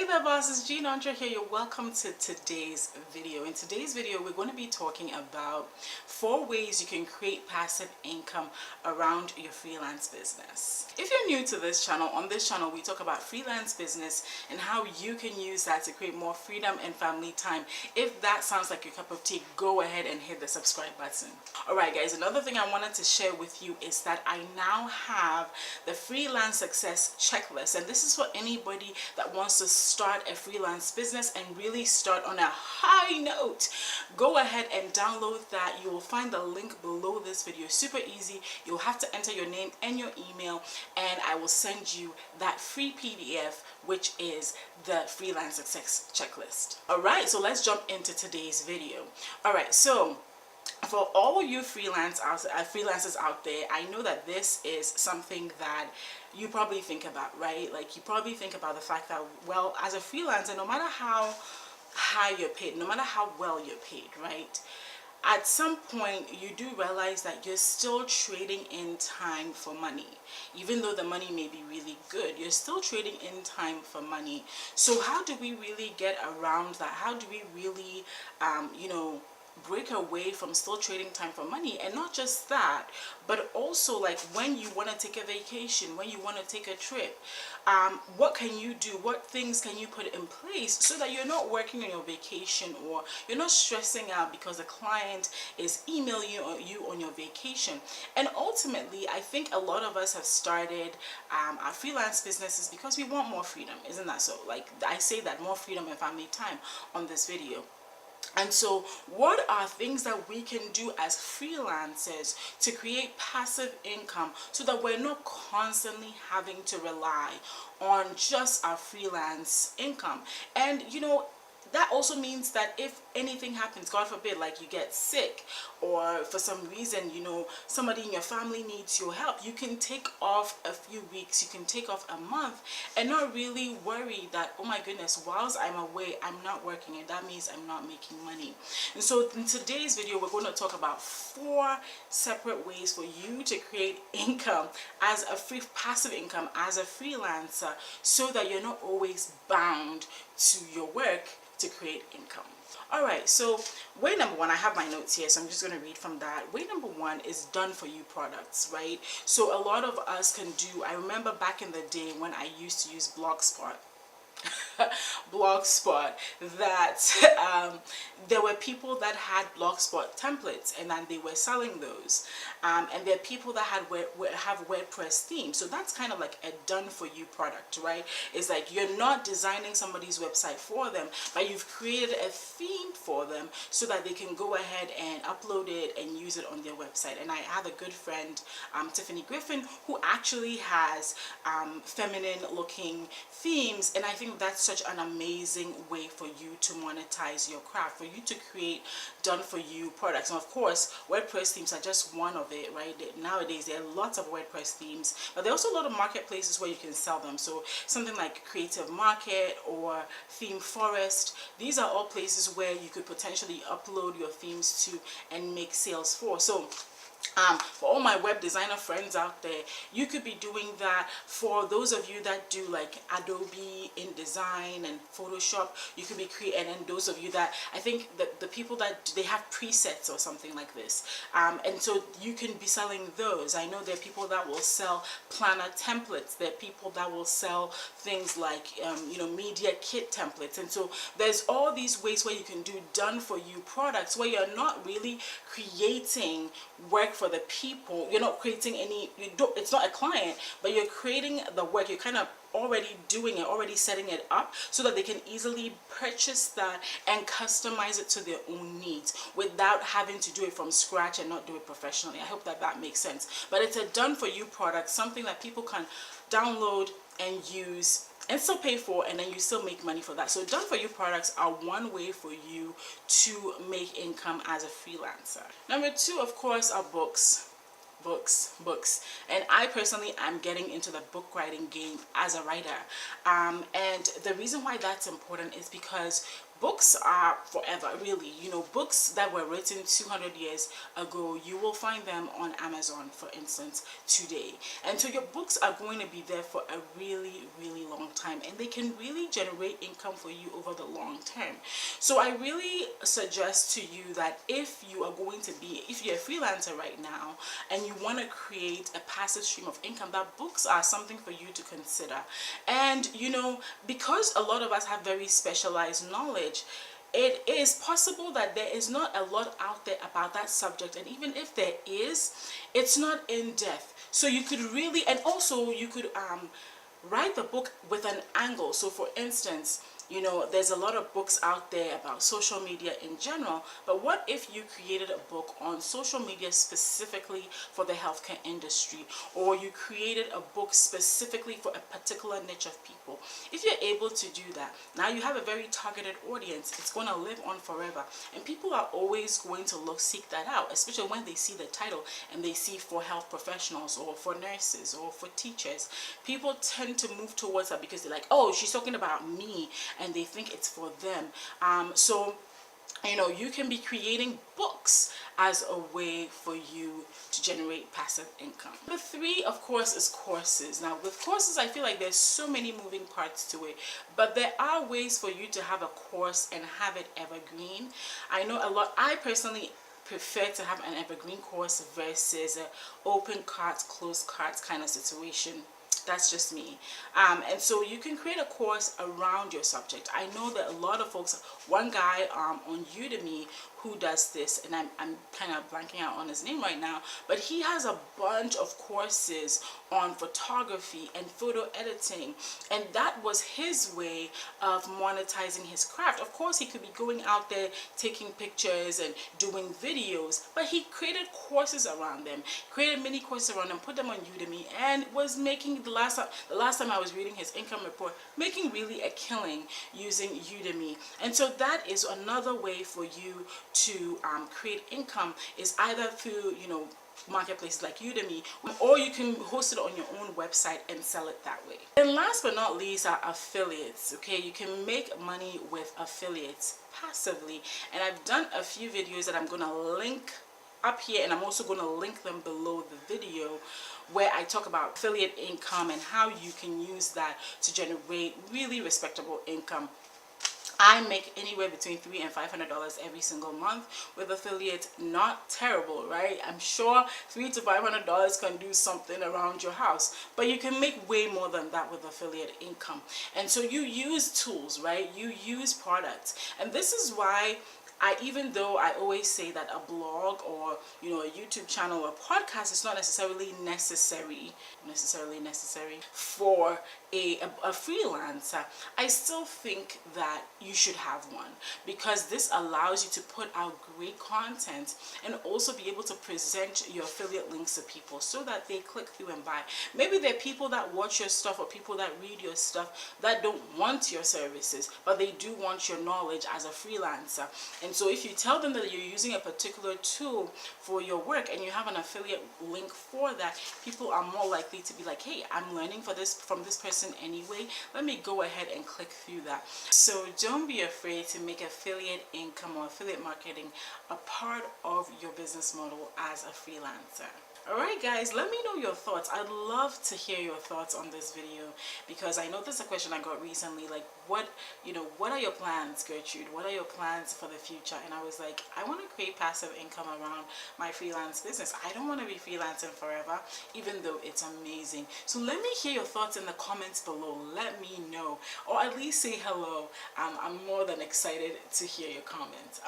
Hey there bosses, Jean Andre here. You're welcome to today's video. In today's video, we're going to be talking about 4 ways you can create passive income around your freelance business. If you're new to this channel, on this channel we talk about freelance business and how you can use that to create more freedom and family time. If that sounds like your cup of tea, go ahead and hit the subscribe button. Alright guys, another thing I wanted to share with you is that I now have the freelance success checklist, and this is for anybody that wants to start a freelance business and really start on a high note. Go ahead and download that. You will find the link below this video. Super easy. You'll have to enter your name and your email, and I will send you that free PDF, which is the freelance success checklist. Alright, so let's jump into today's video. Alright, so for all you freelancers out there, I know that this is something that you probably think about, right? Like, you probably think about the fact that, well, as a freelancer, no matter how high you're paid, no matter how well you're paid, right, at some point you do realize that you're still trading in time for money. Even though the money may be really good, you're still trading in time for money. So how do we really get around that? How do we really break away from still trading time for money? And not just that, but also, like, when you want to take a vacation, when you want to take a trip, what can you do? What things can you put in place so that you're not working on your vacation, or you're not stressing out because the client is emailing you on your vacation? And ultimately, I think a lot of us have started our freelance businesses because we want more freedom. Isn't that so? Like, I say that, more freedom and family time on this video. And so what are things that we can do as freelancers to create passive income so that we're not constantly having to rely on just our freelance income? And that also means that if anything happens, God forbid, like you get sick, or for some reason, somebody in your family needs your help, you can take off a few weeks, you can take off a month, and not really worry that, oh my goodness, whilst I'm away, I'm not working, and that means I'm not making money. And so in today's video, we're going to talk about 4 separate ways for you to create income as a passive income as a freelancer, so that you're not always bound to your work to create income. Alright, so way number 1, I have my notes here, so I'm just going to read from that. Way number 1 is done for you products, right? So a lot of us can do, I remember back in the day when I used to use Blogspot, that there were people that had Blogspot templates, and then they were selling those, and there are people that have WordPress themes. So that's kind of like a done for you product, right? It's like you're not designing somebody's website for them, but you've created a theme for them so that they can go ahead and upload it and use it on their website. And I have a good friend, Tiffany Griffin, who actually has feminine looking themes, and I think that's such an amazing way for you to monetize your craft, for you to create done for you products. And of course, WordPress themes are just one of it, right? Nowadays there are lots of WordPress themes, but there are also a lot of marketplaces where you can sell them. So something like Creative Market or Theme Forest, these are all places where you could potentially upload your themes to and make sales for. So for all my web designer friends out there, you could be doing that. For those of you that do like Adobe, InDesign, and Photoshop, you could be creating. And those of you that, I think that the people that they have presets or something like this, and so you can be selling those. I know there are people that will sell planner templates. There are people that will sell things like media kit templates. And so there's all these ways where you can do done for you products, where you're not really creating work for the people. You're not creating it's not a client, but you're creating the work. You're kind of already doing it, already setting it up so that they can easily purchase that and customize it to their own needs without having to do it from scratch and not do it professionally. I hope that makes sense. But it's a done for you product, something that people can download and use and still pay for, and then you still make money for that. So done for you products are one way for you to make income as a freelancer. Number 2, of course, are books. books. And I personally am getting into the book writing game as a writer. And the reason why that's important is because books are forever, really. You know, books that were written 200 years ago, you will find them on Amazon, for instance, today. And so your books are going to be there for a really, really long time, and they can really generate income for you over the long term. So I really suggest to you that if you're a freelancer right now and you want to create a passive stream of income, that books are something for you to consider. And you know, because a lot of us have very specialized knowledge, it is possible that there is not a lot out there about that subject, and even if there is, it's not in depth. So you could really, and also you could write the book with an angle. So for instance, you know, there's a lot of books out there about social media in general, but what if you created a book on social media specifically for the healthcare industry, or you created a book specifically for a particular niche of people? If you're able to do that, now you have a very targeted audience. It's going to live on forever, and people are always going to seek that out, especially when they see the title and they see for health professionals or for nurses or for teachers. People tend to move towards that because they're like, oh, she's talking about me, and they think it's for them. So you know, you can be creating books as a way for you to generate passive income. Number 3, of course, is courses. Now with courses, I feel like there's so many moving parts to it, but there are ways for you to have a course and have it evergreen. I know I personally prefer to have an evergreen course versus an open carts, closed carts kind of situation. That's just me. And so you can create a course around your subject. I know that a lot of folks, one guy on Udemy who does this, and I'm kind of blanking out on his name right now, but he has a bunch of courses on photography and photo editing, and that was his way of monetizing his craft. Of course, he could be going out there taking pictures and doing videos, but he created courses around them, created mini courses around them, put them on Udemy, and was making the last time I was reading his income report, making really a killing using Udemy. And so that is another way for you to create income, is either through, you know, marketplaces like Udemy, or you can host it on your own website and sell it that way. And last but not least are affiliates. Okay, you can make money with affiliates passively, and I've done a few videos that I'm going to link up here, and I'm also going to link them below the video, where I talk about affiliate income and how you can use that to generate really respectable income. I make anywhere between $300 and $500 every single month with affiliates. Not terrible, right? I'm sure $300 to $500 can do something around your house, but you can make way more than that with affiliate income. And so you use tools, right? You use products, and this is why even though I always say that a blog or, you know, a YouTube channel or a podcast is not necessarily necessary for a freelancer, I still think that you should have one, because this allows you to put out great content and also be able to present your affiliate links to people so that they click through and buy. Maybe there are people that watch your stuff or people that read your stuff that don't want your services, but they do want your knowledge as a freelancer. And so if you tell them that you're using a particular tool for your work and you have an affiliate link for that, people are more likely to be like, hey, I'm learning from this person anyway, let me go ahead and click through that. So don't be afraid to make affiliate income or affiliate marketing a part of your business model as a freelancer. Alright guys, let me know your thoughts. I'd love to hear your thoughts on this video, because I know this is a question I got recently, like what are your plans, Gertrude? What are your plans for the future? And I was like, I want to create passive income around my freelance business. I don't want to be freelancing forever, even though it's amazing. So let me hear your thoughts in the comments below. Let me know, or at least say hello. I'm more than excited to hear your comments.